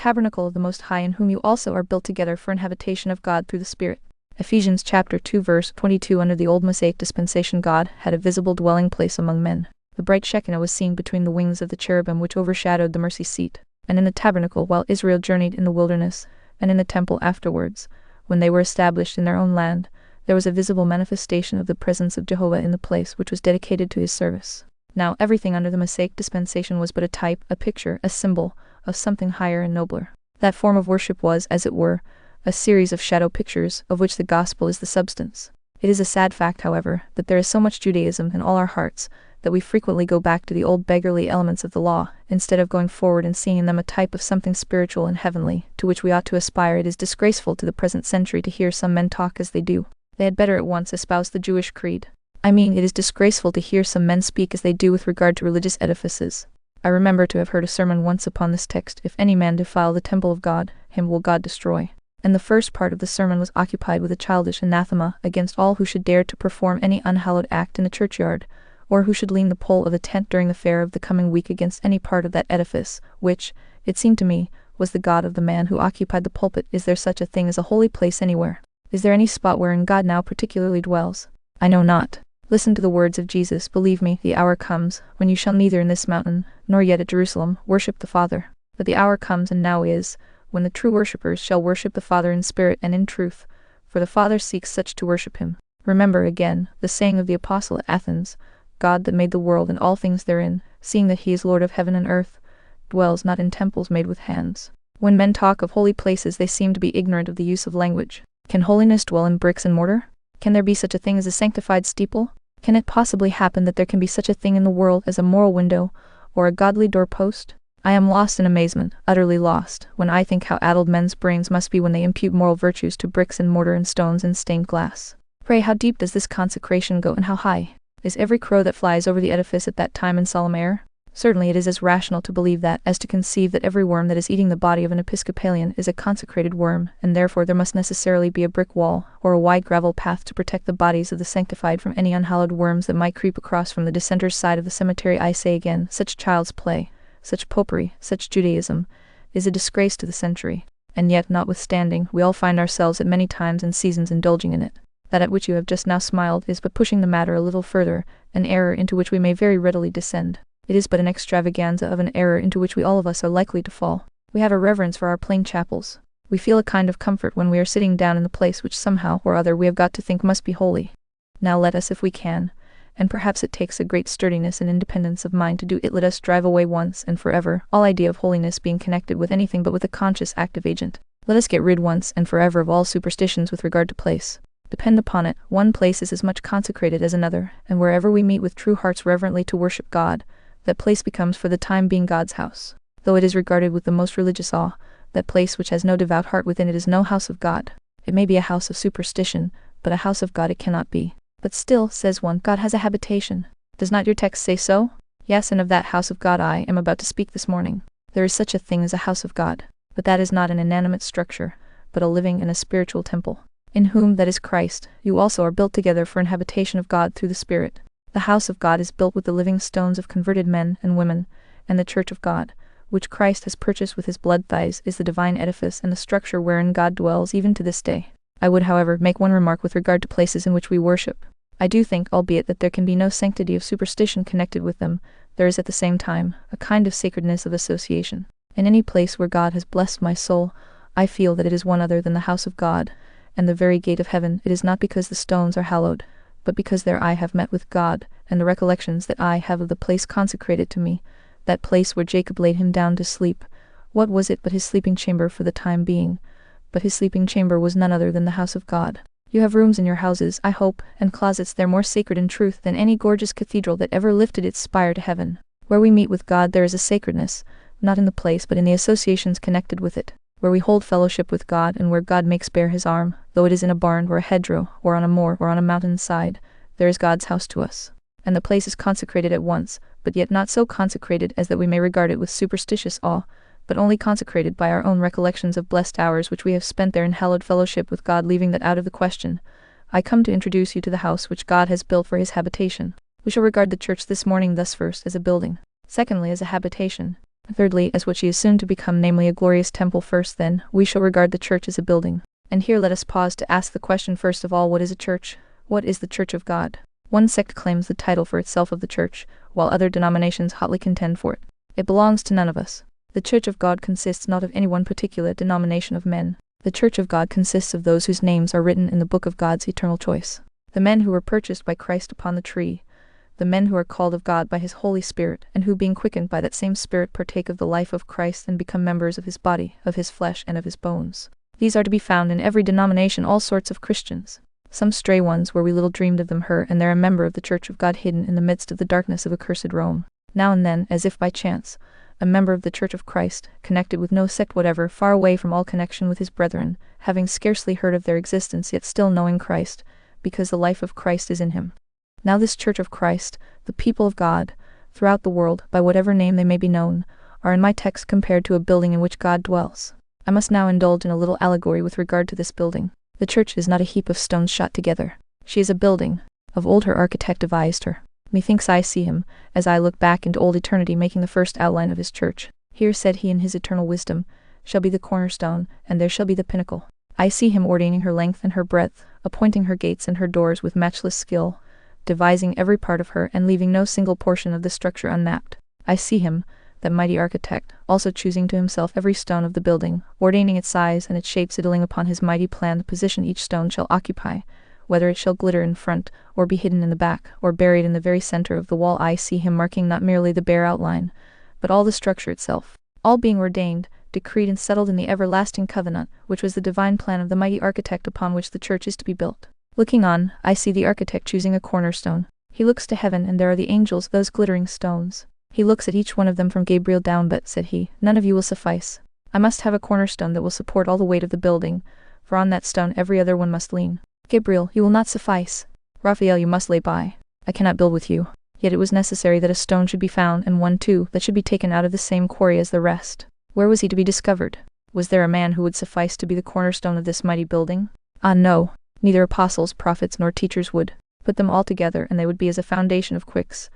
tabernacle of the Most High, in whom you also are built together for an habitation of God through the Spirit. Ephesians chapter 2 verse 22. Under the old Mosaic dispensation, God had a visible dwelling place among men. The bright Shekinah was seen between the wings of the cherubim which overshadowed the mercy seat, and in the tabernacle while Israel journeyed in the wilderness, and in the temple afterwards, when they were established in their own land, there was a visible manifestation of the presence of Jehovah in the place which was dedicated to his service. Now everything under the Mosaic dispensation was but a type, a picture, a symbol, of something higher and nobler. That form of worship was, as it were, a series of shadow pictures, of which the gospel is the substance. It is a sad fact, however, that there is so much Judaism in all our hearts, that we frequently go back to the old beggarly elements of the law, instead of going forward and seeing in them a type of something spiritual and heavenly, to which we ought to aspire. It is disgraceful to the present century to hear some men talk as they do. They had better at once espouse the Jewish creed. I mean, it is disgraceful to hear some men speak as they do with regard to religious edifices. I remember to have heard a sermon once upon this text: "If any man defile the temple of God, him will God destroy." And the first part of the sermon was occupied with a childish anathema against all who should dare to perform any unhallowed act in the churchyard, or who should lean the pole of the tent during the fair of the coming week against any part of that edifice, which, it seemed to me, was the God of the man who occupied the pulpit. Is there such a thing as a holy place anywhere? Is there any spot wherein God now particularly dwells? I know not. Listen to the words of Jesus: "Believe me, the hour comes, when you shall neither in this mountain, nor yet at Jerusalem, worship the Father." But the hour comes, and now is, when the true worshippers shall worship the Father in spirit and in truth, for the Father seeks such to worship him. Remember again the saying of the apostle at Athens: "God that made the world and all things therein, seeing that he is Lord of heaven and earth, dwells not in temples made with hands." When men talk of holy places, they seem to be ignorant of the use of language. Can holiness dwell in bricks and mortar? Can there be such a thing as a sanctified steeple? Can it possibly happen that there can be such a thing in the world as a moral window, or a godly doorpost? I am lost in amazement, utterly lost, when I think how addled men's brains must be when they impute moral virtues to bricks and mortar and stones and stained glass. Pray, how deep does this consecration go, and how high? Is every crow that flies over the edifice at that time in solemn air? Certainly it is as rational to believe that, as to conceive that every worm that is eating the body of an Episcopalian is a consecrated worm, and therefore there must necessarily be a brick wall, or a wide gravel path to protect the bodies of the sanctified from any unhallowed worms that might creep across from the dissenter's side of the cemetery. I say again, such child's play, such popery, such Judaism, is a disgrace to the century. And yet, notwithstanding, we all find ourselves at many times and seasons indulging in it. That at which you have just now smiled is but pushing the matter a little further, an error into which we may very readily descend. It is but an extravaganza of an error into which we all of us are likely to fall. We have a reverence for our plain chapels. We feel a kind of comfort when we are sitting down in the place which somehow or other we have got to think must be holy. Now let us, if we can, and perhaps it takes a great sturdiness and independence of mind to do it, let us drive away once and forever all idea of holiness being connected with anything but with a conscious active agent. Let us get rid once and forever of all superstitions with regard to place. Depend upon it, one place is as much consecrated as another, and wherever we meet with true hearts reverently to worship God, that place becomes for the time being God's house. Though it is regarded with the most religious awe, that place which has no devout heart within it is no house of God. It may be a house of superstition, but a house of God it cannot be. But still, says one, God has a habitation. Does not your text say so? Yes, and of that house of God I am about to speak this morning. There is such a thing as a house of God, but that is not an inanimate structure, but a living and a spiritual temple, in whom, that is Christ, you also are built together for an habitation of God through the Spirit. The house of God is built with the living stones of converted men and women, and the church of God, which Christ has purchased with his blood thighs, is the divine edifice and the structure wherein God dwells even to this day. I would, however, make one remark with regard to places in which we worship. I do think, albeit that there can be no sanctity of superstition connected with them, there is at the same time a kind of sacredness of association. In any place where God has blessed my soul, I feel that it is one other than the house of God, and the very gate of heaven. It is not because the stones are hallowed, but because there I have met with God, and the recollections that I have of the place consecrated to me, that place where Jacob laid him down to sleep. What was it but his sleeping chamber for the time being? But his sleeping chamber was none other than the house of God. You have rooms in your houses, I hope, and closets there more sacred in truth than any gorgeous cathedral that ever lifted its spire to heaven. Where we meet with God there is a sacredness, not in the place but in the associations connected with it. Where we hold fellowship with God, and where God makes bare his arm, though it is in a barn or a hedgerow, or on a moor or on a mountain side, there is God's house to us. And the place is consecrated at once, but yet not so consecrated as that we may regard it with superstitious awe, but only consecrated by our own recollections of blessed hours which we have spent there in hallowed fellowship with God. Leaving that out of the question, I come to introduce you to the house which God has built for his habitation. We shall regard the church this morning thus: first, as a building; secondly, as a habitation; Thirdly, as what she is soon to become, namely a glorious temple. First, then, we shall regard the church as a building. And here let us pause to ask the question first of all, what is a church? What is the church of God? One sect claims the title for itself of the church, while other denominations hotly contend for it. It belongs to none of us. The church of God consists not of any one particular denomination of men. The church of God consists of those whose names are written in the book of God's eternal choice. The men who were purchased by Christ upon the tree, the men who are called of God by his Holy Spirit, and who being quickened by that same Spirit partake of the life of Christ and become members of his body, of his flesh and of his bones. These are to be found in every denomination, all sorts of Christians. Some stray ones where we little dreamed of them and they're a member of the church of God hidden in the midst of the darkness of accursed Rome. Now and then, as if by chance, a member of the church of Christ, connected with no sect whatever, far away from all connection with his brethren, having scarcely heard of their existence yet still knowing Christ, because the life of Christ is in him. Now this church of Christ, the people of God, throughout the world, by whatever name they may be known, are in my text compared to a building in which God dwells. I must now indulge in a little allegory with regard to this building. The church is not a heap of stones shot together. She is a building. Of old her architect devised her. Methinks I see him, as I look back into old eternity, making the first outline of his church. Here, said he in his eternal wisdom, shall be the cornerstone, and there shall be the pinnacle. I see him ordaining her length and her breadth, appointing her gates and her doors with matchless skill, devising every part of her and leaving no single portion of the structure unmapped. I see him, that mighty architect, also choosing to himself every stone of the building, ordaining its size and its shape, settling upon his mighty plan the position each stone shall occupy, whether it shall glitter in front, or be hidden in the back, or buried in the very center of the wall. I see him marking not merely the bare outline, but all the structure itself, all being ordained, decreed and settled in the everlasting covenant, which was the divine plan of the mighty architect upon which the church is to be built. Looking on, I see the architect choosing a cornerstone. He looks to heaven, and there are the angels, those glittering stones. He looks at each one of them from Gabriel down, but, said he, none of you will suffice. I must have a cornerstone that will support all the weight of the building, for on that stone every other one must lean. Gabriel, you will not suffice. Raphael, you must lay by. I cannot build with you. Yet it was necessary that a stone should be found, and one too, that should be taken out of the same quarry as the rest. Where was he to be discovered? Was there a man who would suffice to be the cornerstone of this mighty building? Ah, no. Neither apostles, prophets, nor teachers would. Put them all together, and they would be as a foundation of quicks,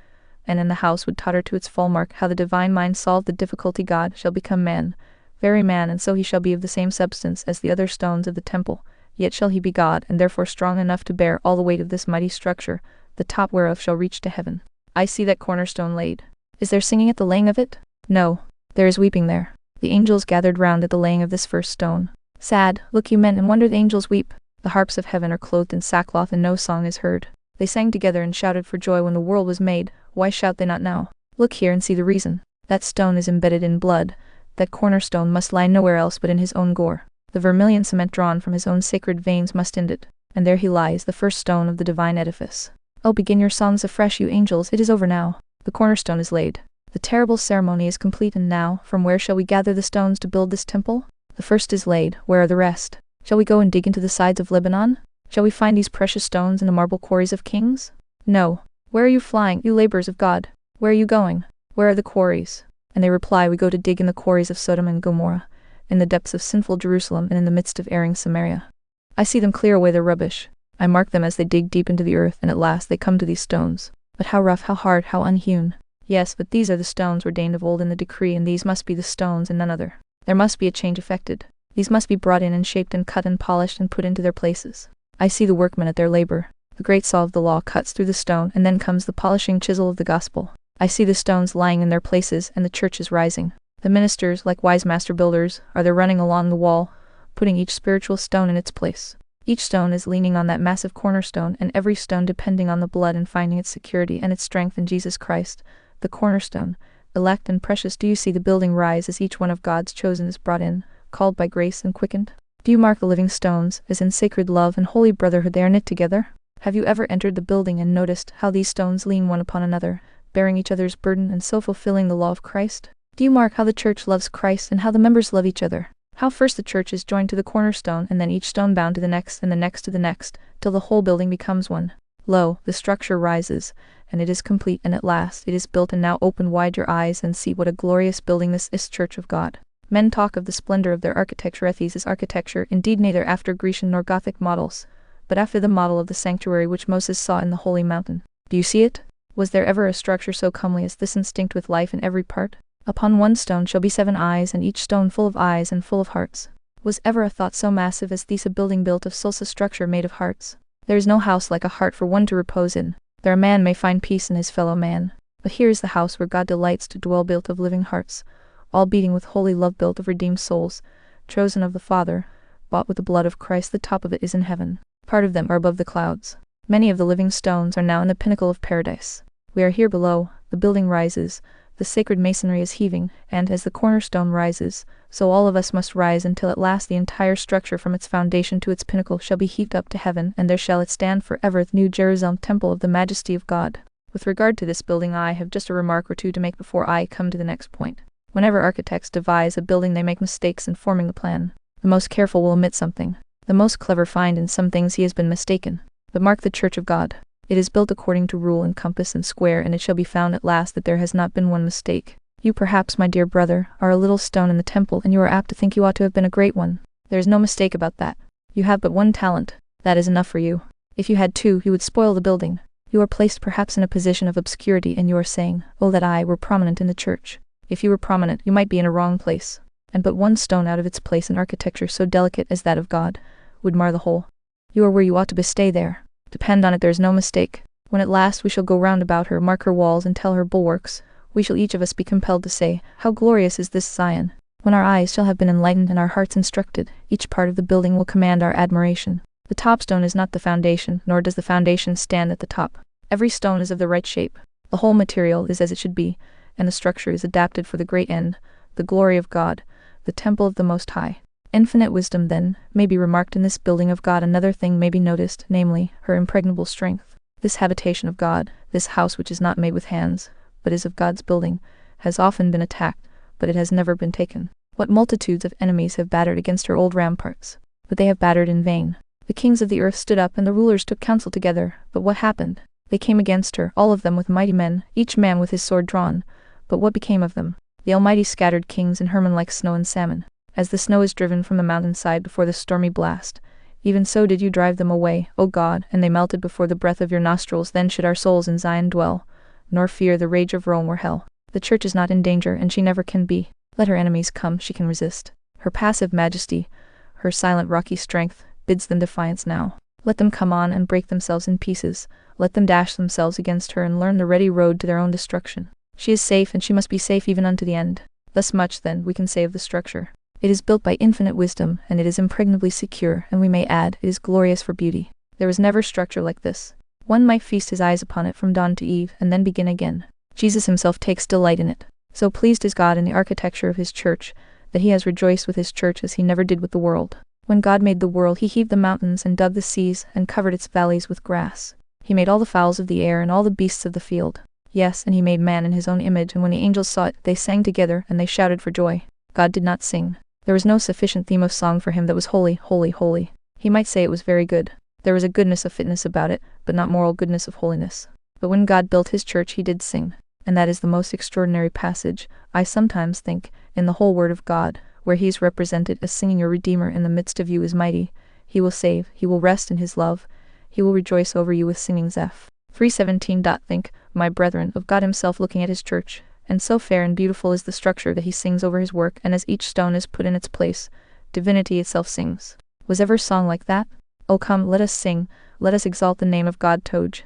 and in the house would totter to its full mark. How the divine mind solved the difficulty! God shall become man, very man, and so he shall be of the same substance as the other stones of the temple, yet shall he be God, and therefore strong enough to bear all the weight of this mighty structure, the top whereof shall reach to heaven. I see that cornerstone laid. Is there singing at the laying of it? No. There is weeping there. The angels gathered round at the laying of this first stone. Sad, look you men, and wonder the angels weep. The harps of heaven are clothed in sackcloth, and no song is heard. They sang together and shouted for joy when the world was made. Why shout they not now? Look here and see the reason. That stone is embedded in blood. That cornerstone must lie nowhere else but in his own gore. The vermilion cement drawn from his own sacred veins must end it. And there he lies, the first stone of the divine edifice. Oh, begin your songs afresh, you angels, it is over now. The cornerstone is laid. The terrible ceremony is complete, and now, from where shall we gather the stones to build this temple? The first is laid, where are the rest? Shall we go and dig into the sides of Lebanon? Shall we find these precious stones in the marble quarries of kings? No. Where are you flying, you laborers of God? Where are you going? Where are the quarries? And they reply, we go to dig in the quarries of Sodom and Gomorrah, in the depths of sinful Jerusalem, and in the midst of erring Samaria. I see them clear away their rubbish. I mark them as they dig deep into the earth, and at last they come to these stones. But how rough, how hard, how unhewn. Yes, but these are the stones ordained of old in the decree, and these must be the stones and none other. There must be a change effected. These must be brought in and shaped and cut and polished and put into their places. I see the workmen at their labor. The great saw of the law cuts through the stone, and then comes the polishing chisel of the gospel. I see the stones lying in their places, and the church is rising. The ministers, like wise master builders, are there running along the wall, putting each spiritual stone in its place. Each stone is leaning on that massive cornerstone, and every stone depending on the blood and finding its security and its strength in Jesus Christ, the cornerstone, elect and precious. Do you see the building rise as each one of God's chosen is brought in, called by grace and quickened? Do you mark the living stones, as in sacred love and holy brotherhood they are knit together? Have you ever entered the building and noticed how these stones lean one upon another, bearing each other's burden and so fulfilling the law of Christ? Do you mark how the church loves Christ and how the members love each other? How first the church is joined to the cornerstone, and then each stone bound to the next, and the next to the next, till the whole building becomes one. Lo, the structure rises, and it is complete, and at last it is built. And now open wide your eyes and see what a glorious building this is, church of God. Men talk of the splendor of their architecture. Ethese is architecture, indeed neither after Grecian nor Gothic models, but after the model of the sanctuary which Moses saw in the holy mountain. Do you see it? Was there ever a structure so comely as this, instinct with life in every part? Upon one stone shall be 7 eyes, and each stone full of eyes and full of hearts. Was ever a thought so massive as this, a building built of souls, a structure made of hearts? There is no house like a heart for one to repose in. There a man may find peace in his fellow man. But here is the house where God delights to dwell, built of living hearts, all beating with holy love, built of redeemed souls, chosen of the Father, bought with the blood of Christ. The top of it is in heaven. Part of them are above the clouds. Many of the living stones are now in the pinnacle of paradise. We are here below. The building rises, the sacred masonry is heaving, and as the cornerstone rises, so all of us must rise until at last the entire structure from its foundation to its pinnacle shall be heaped up to heaven, and there shall it stand forever, the New Jerusalem, temple of the majesty of God. With regard to this building, I have just a remark or two to make before I come to the next point. Whenever architects devise a building, they make mistakes in forming the plan. The most careful will omit something. The most clever find in some things he has been mistaken. But mark the church of God. It is built according to rule and compass and square, and it shall be found at last that there has not been one mistake. You perhaps, my dear brother, are a little stone in the temple, and you are apt to think you ought to have been a great one. There is no mistake about that. You have but one talent. That is enough for you. If you had 2, you would spoil the building. You are placed perhaps in a position of obscurity, and you are saying, "Oh, that I were prominent in the church." If you were prominent, you might be in a wrong place. And but one stone out of its place in architecture so delicate as that of God would mar the whole. You are where you ought to be, stay there. Depend on it, there is no mistake. When at last we shall go round about her, mark her walls, and tell her bulwarks, we shall each of us be compelled to say, "How glorious is this Zion!" When our eyes shall have been enlightened and our hearts instructed, each part of the building will command our admiration. The top stone is not the foundation, nor does the foundation stand at the top. Every stone is of the right shape. The whole material is as it should be, and the structure is adapted for the great end, the glory of God, the temple of the Most High. Infinite wisdom, then, may be remarked in this building of God. Another thing may be noticed, namely, her impregnable strength. This habitation of God, this house which is not made with hands, but is of God's building, has often been attacked, but it has never been taken. What multitudes of enemies have battered against her old ramparts! But they have battered in vain. The kings of the earth stood up, and the rulers took counsel together, but what happened? They came against her, all of them with mighty men, each man with his sword drawn. But what became of them? The Almighty scattered kings and Hermon like snow and salmon. As the snow is driven from the mountainside before the stormy blast, even so did you drive them away, O God, and they melted before the breath of your nostrils. Then should our souls in Zion dwell, nor fear the rage of Rome or hell. The church is not in danger, and she never can be. Let her enemies come, she can resist. Her passive majesty, her silent rocky strength, bids them defiance now. Let them come on and break themselves in pieces. Let them dash themselves against her and learn the ready road to their own destruction. She is safe, and she must be safe even unto the end. Thus much, then, we can say of the structure. It is built by infinite wisdom, and it is impregnably secure, and we may add, it is glorious for beauty. There was never structure like this. One might feast his eyes upon it from dawn to eve, and then begin again. Jesus himself takes delight in it. So pleased is God in the architecture of his church, that he has rejoiced with his church as he never did with the world. When God made the world, he heaved the mountains and dug the seas, and covered its valleys with grass. He made all the fowls of the air and all the beasts of the field. Yes, and he made man in his own image, and when the angels saw it, they sang together, and they shouted for joy. God did not sing. There was no sufficient theme of song for him that was holy, holy, holy. He might say it was very good. There was a goodness of fitness about it, but not moral goodness of holiness. But when God built his church, he did sing. And that is the most extraordinary passage, I sometimes think, in the whole word of God, where he is represented as singing. Your Redeemer in the midst of you is mighty. He will save, he will rest in his love, he will rejoice over you with singing. Zeph. 3:17. Think, my brethren, of God himself looking at his church, and so fair and beautiful is the structure that he sings over his work, and as each stone is put in its place, divinity itself sings. Was ever song like that? Oh come, let us sing, let us exalt the name of God. Toj.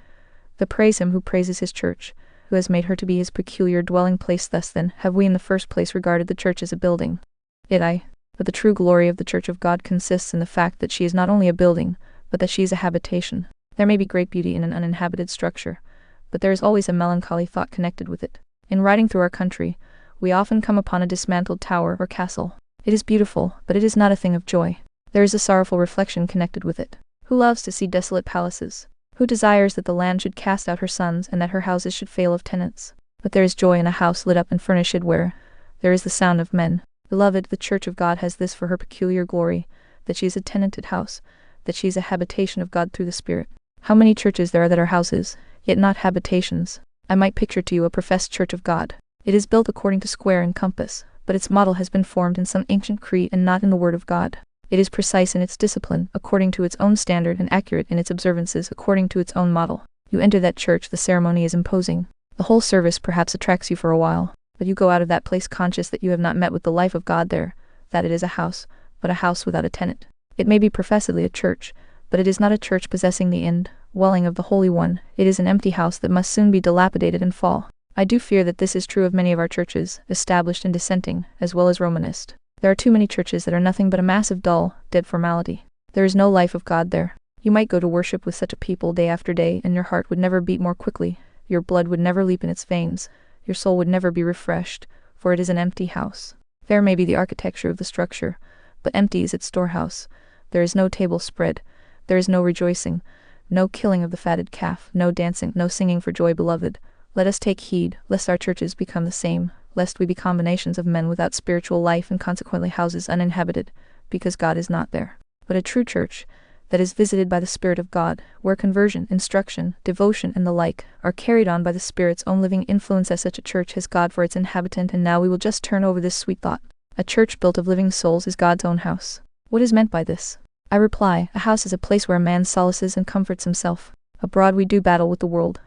The praise him who praises his church, who has made her to be his peculiar dwelling place. Thus then, have we in the first place regarded the church as a building. But the true glory of the church of God consists in the fact that she is not only a building, but that she is a habitation. There may be great beauty in an uninhabited structure, but there is always a melancholy thought connected with it. In riding through our country, we often come upon a dismantled tower or castle. It is beautiful, but it is not a thing of joy. There is a sorrowful reflection connected with it. Who loves to see desolate palaces? Who desires that the land should cast out her sons, and that her houses should fail of tenants? But there is joy in a house lit up and furnished where there is the sound of men. Beloved, the church of God has this for her peculiar glory, that she is a tenanted house, that she is a habitation of God through the Spirit. How many churches there are that are houses, yet not habitations. I might picture to you a professed church of God. It is built according to square and compass, but its model has been formed in some ancient creed and not in the Word of God. It is precise in its discipline, according to its own standard, and accurate in its observances, according to its own model. You enter that church, the ceremony is imposing. The whole service perhaps attracts you for a while. But you go out of that place conscious that you have not met with the life of God there, that it is a house, but a house without a tenant. It may be professedly a church, but it is not a church possessing the indwelling of the Holy One. It is an empty house that must soon be dilapidated and fall. I do fear that this is true of many of our churches, established and dissenting, as well as Romanist. There are too many churches that are nothing but a mass of dull, dead formality. There is no life of God there. You might go to worship with such a people day after day, and your heart would never beat more quickly, your blood would never leap in its veins, your soul would never be refreshed, for it is an empty house. Fair may be the architecture of the structure, but empty is its storehouse. There is no table spread, there is no rejoicing, no killing of the fatted calf, no dancing, no singing for joy, beloved. Let us take heed, lest our churches become the same, lest we be combinations of men without spiritual life and consequently houses uninhabited, because God is not there. But a true church, that is visited by the Spirit of God, where conversion, instruction, devotion, and the like are carried on by the Spirit's own living influence, as such a church has God for its inhabitant. And now we will just turn over this sweet thought. A church built of living souls is God's own house. What is meant by this? I reply, a house is a place where a man solaces and comforts himself. Abroad we do battle with the world.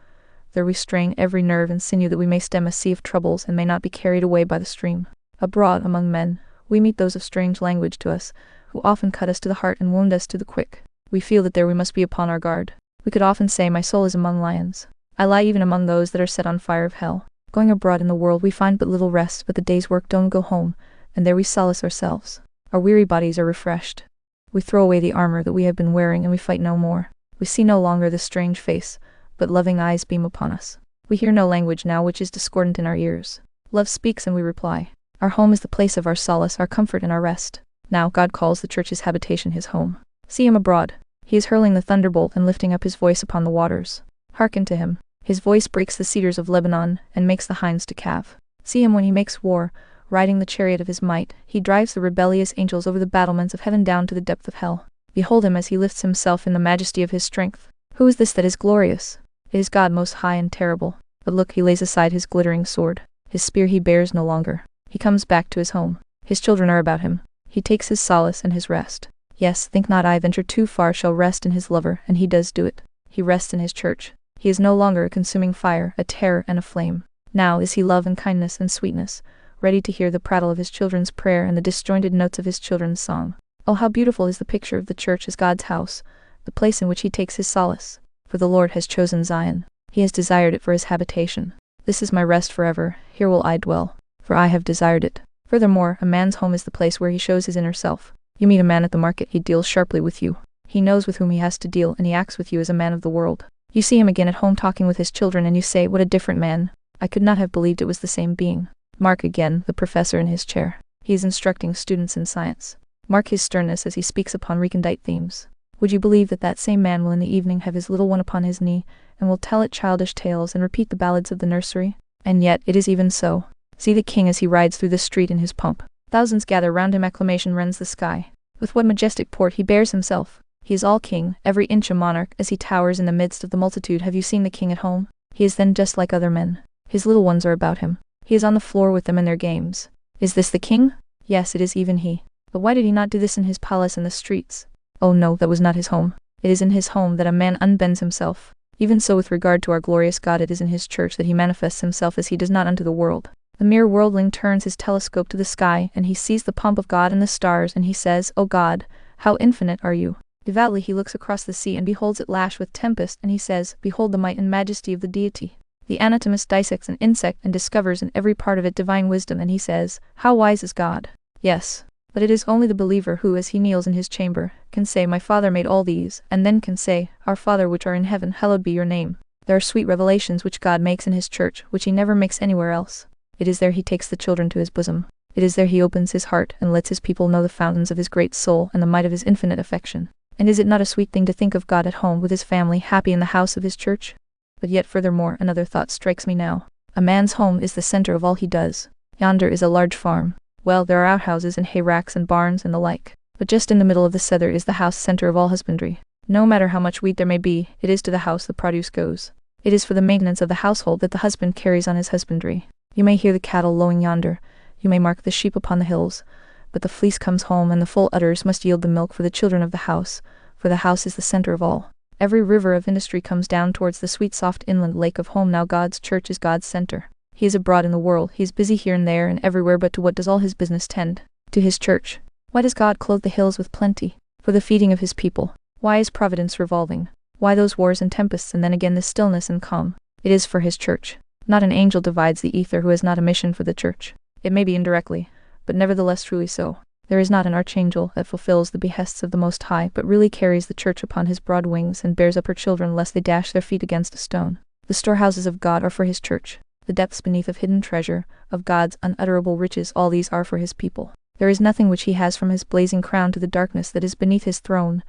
There we strain every nerve and sinew that we may stem a sea of troubles and may not be carried away by the stream. Abroad, among men, we meet those of strange language to us, who often cut us to the heart and wound us to the quick. We feel that there we must be upon our guard. We could often say, my soul is among lions. I lie even among those that are set on fire of hell. Going abroad in the world we find but little rest, but the day's work don't go home, and there we solace ourselves. Our weary bodies are refreshed. We throw away the armor that we have been wearing and we fight no more. We see no longer the strange face, but loving eyes beam upon us. We hear no language now which is discordant in our ears. Love speaks and we reply. Our home is the place of our solace, our comfort, and our rest. Now God calls the church's habitation his home. See him abroad. He is hurling the thunderbolt and lifting up his voice upon the waters. Hearken to him. His voice breaks the cedars of Lebanon, and makes the hinds to calve. See him when he makes war, riding the chariot of his might. He drives the rebellious angels over the battlements of heaven down to the depth of hell. Behold him as he lifts himself in the majesty of his strength. Who is this that is glorious? It is God most high and terrible. But look, he lays aside his glittering sword. His spear he bears no longer. He comes back to his home. His children are about him. He takes his solace and his rest. Yes, think not I venture too far shall rest in his lover, and he does do it. He rests in his church. He is no longer a consuming fire, a terror and a flame. Now is he love and kindness and sweetness, ready to hear the prattle of his children's prayer and the disjointed notes of his children's song. Oh, how beautiful is the picture of the church as God's house, the place in which he takes his solace. For the Lord has chosen Zion. He has desired it for his habitation. This is my rest forever, here will I dwell, for I have desired it. Furthermore, a man's home is the place where he shows his inner self. You meet a man at the market, he deals sharply with you. He knows with whom he has to deal, and he acts with you as a man of the world. You see him again at home talking with his children, and you say, what a different man. I could not have believed it was the same being. Mark again, the professor in his chair. He is instructing students in science. Mark his sternness as he speaks upon recondite themes. Would you believe that that same man will in the evening have his little one upon his knee, and will tell it childish tales and repeat the ballads of the nursery? And yet, it is even so. See the king as he rides through the street in his pomp. Thousands gather round him, acclamation rends the sky. With what majestic port he bears himself. He is all king, every inch a monarch, as he towers in the midst of the multitude. Have you seen the king at home? He is then just like other men. His little ones are about him. He is on the floor with them in their games. Is this the king? Yes, it is even he. But why did he not do this in his palace in the streets? Oh no, that was not his home. It is in his home that a man unbends himself. Even so with regard to our glorious God, it is in his church that he manifests himself as he does not unto the world. The mere worldling turns his telescope to the sky, and he sees the pomp of God and the stars, and he says, O God, how infinite are you! Devoutly he looks across the sea and beholds it lash with tempest, and he says, Behold the might and majesty of the deity. The anatomist dissects an insect and discovers in every part of it divine wisdom, and he says, How wise is God! Yes. But it is only the believer who, as he kneels in his chamber, can say, My Father made all these, and then can say, Our Father which art in heaven, hallowed be your name. There are sweet revelations which God makes in his church, which he never makes anywhere else. It is there he takes the children to his bosom. It is there he opens his heart and lets his people know the fountains of his great soul and the might of his infinite affection. And is it not a sweet thing to think of God at home with his family, happy in the house of his church? But yet furthermore, another thought strikes me now. A man's home is the center of all he does. Yonder is a large farm. Well, there are outhouses and hayracks and barns and the like. But just in the middle of the center is the house, center of all husbandry. No matter how much wheat there may be, it is to the house the produce goes. It is for the maintenance of the household that the husband carries on his husbandry. You may hear the cattle lowing yonder, you may mark the sheep upon the hills, but the fleece comes home and the full udders must yield the milk for the children of the house, for the house is the center of all. Every river of industry comes down towards the sweet soft inland lake of home. Now God's church is God's center. He is abroad in the world, he is busy here and there and everywhere, but to what does all his business tend? To his church. Why does God clothe the hills with plenty? For the feeding of his people. Why is providence revolving? Why those wars and tempests and then again this stillness and calm? It is for his church. Not an angel divides the ether who has not a mission for the church. It may be indirectly, but nevertheless truly so. There is not an archangel that fulfills the behests of the Most High, but really carries the church upon his broad wings and bears up her children lest they dash their feet against a stone. The storehouses of God are for his church. The depths beneath of hidden treasure, of God's unutterable riches, all these are for his people. There is nothing which he has from his blazing crown to the darkness that is beneath his throne,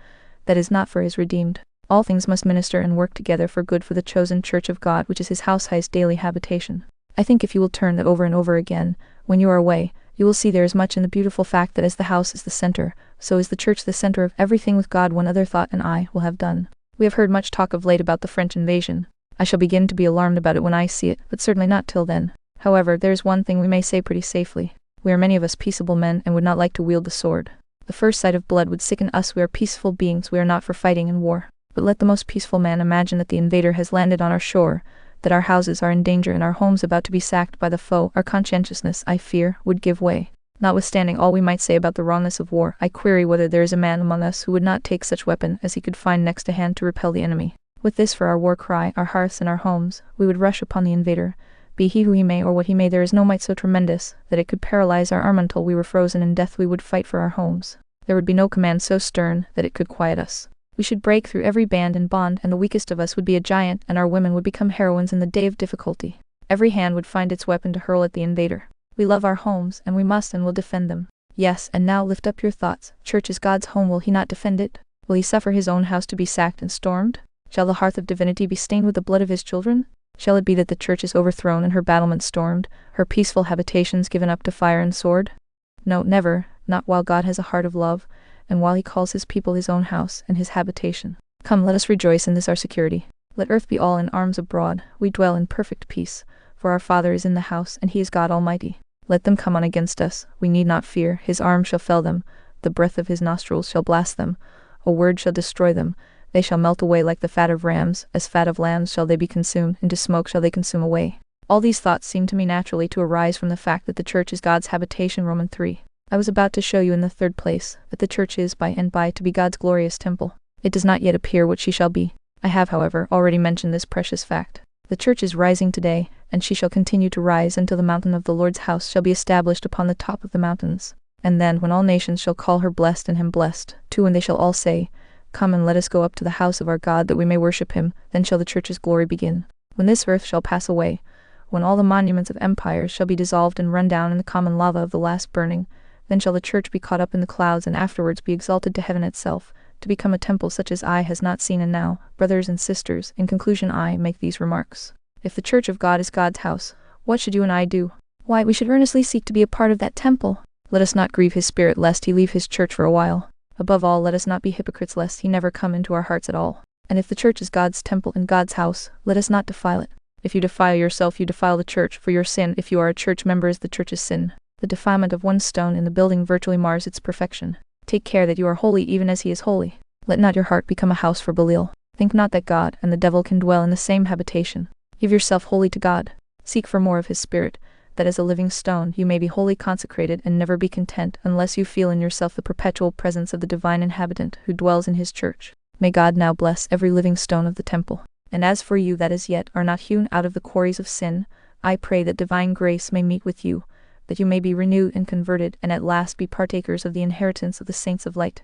that is not for his redeemed. All things must minister and work together for good for the chosen church of God, which is his house, his daily habitation. I think if you will turn that over and over again, when you are away, you will see there is much in the beautiful fact that as the house is the center, so is the church the center of everything. With God one other thought and I will have done. We have heard much talk of late about the French invasion. I shall begin to be alarmed about it when I see it, but certainly not till then. However, there is one thing we may say pretty safely. We are many of us peaceable men and would not like to wield the sword. The first sight of blood would sicken us. We are peaceful beings, we are not for fighting and war. But let the most peaceful man imagine that the invader has landed on our shore, that our houses are in danger and our homes about to be sacked by the foe. Our conscientiousness, I fear, would give way. Notwithstanding all we might say about the wrongness of war, I query whether there is a man among us who would not take such weapon as he could find next to hand to repel the enemy. With this for our war cry, our hearths and our homes, we would rush upon the invader. Be he who he may or what he may, there is no might so tremendous that it could paralyze our arm. Until we were frozen in death we would fight for our homes. There would be no command so stern that it could quiet us. We should break through every band and bond, and the weakest of us would be a giant, and our women would become heroines in the day of difficulty. Every hand would find its weapon to hurl at the invader. We love our homes, and we must and will defend them. Yes, and now lift up your thoughts. Church is God's home. Will he not defend it? Will he suffer his own house to be sacked and stormed? Shall the hearth of divinity be stained with the blood of his children? Shall it be that the church is overthrown and her battlements stormed, her peaceful habitations given up to fire and sword? No, never, not while God has a heart of love, and while he calls his people his own house and his habitation. Come, let us rejoice in this our security. Let earth be all in arms abroad, we dwell in perfect peace, for our Father is in the house, and he is God Almighty. Let them come on against us, we need not fear, his arm shall fell them, the breath of his nostrils shall blast them, a word shall destroy them, they shall melt away like the fat of rams, as fat of lambs shall they be consumed, into smoke shall they consume away. All these thoughts seem to me naturally to arise from the fact that the church is God's habitation. Romans 3. I was about to show you in the third place, that the church is by and by to be God's glorious temple. It does not yet appear what she shall be. I have, however, already mentioned this precious fact. The church is rising today, and she shall continue to rise until the mountain of the Lord's house shall be established upon the top of the mountains. And then, when all nations shall call her blessed and him blessed, too, and they shall all say, Come and let us go up to the house of our God that we may worship him, then shall the church's glory begin. When this earth shall pass away, when all the monuments of empires shall be dissolved and run down in the common lava of the last burning, then shall the church be caught up in the clouds and afterwards be exalted to heaven itself, to become a temple such as eye has not seen. And now, brothers and sisters, in conclusion I make these remarks. If the church of God is God's house, what should you and I do? Why, we should earnestly seek to be a part of that temple. Let us not grieve his spirit lest he leave his church for a while. Above all, let us not be hypocrites lest he never come into our hearts at all. And if the church is God's temple and God's house, let us not defile it. If you defile yourself, you defile the church, for your sin, if you are a church member, is the church's sin. The defilement of one stone in the building virtually mars its perfection. Take care that you are holy even as he is holy. Let not your heart become a house for Belial. Think not that God and the devil can dwell in the same habitation. Give yourself wholly to God. Seek for more of his Spirit, that as a living stone you may be wholly consecrated and never be content unless you feel in yourself the perpetual presence of the divine inhabitant who dwells in his church. May God now bless every living stone of the temple. And as for you that as yet are not hewn out of the quarries of sin, I pray that divine grace may meet with you, that you may be renewed and converted and at last be partakers of the inheritance of the saints of light.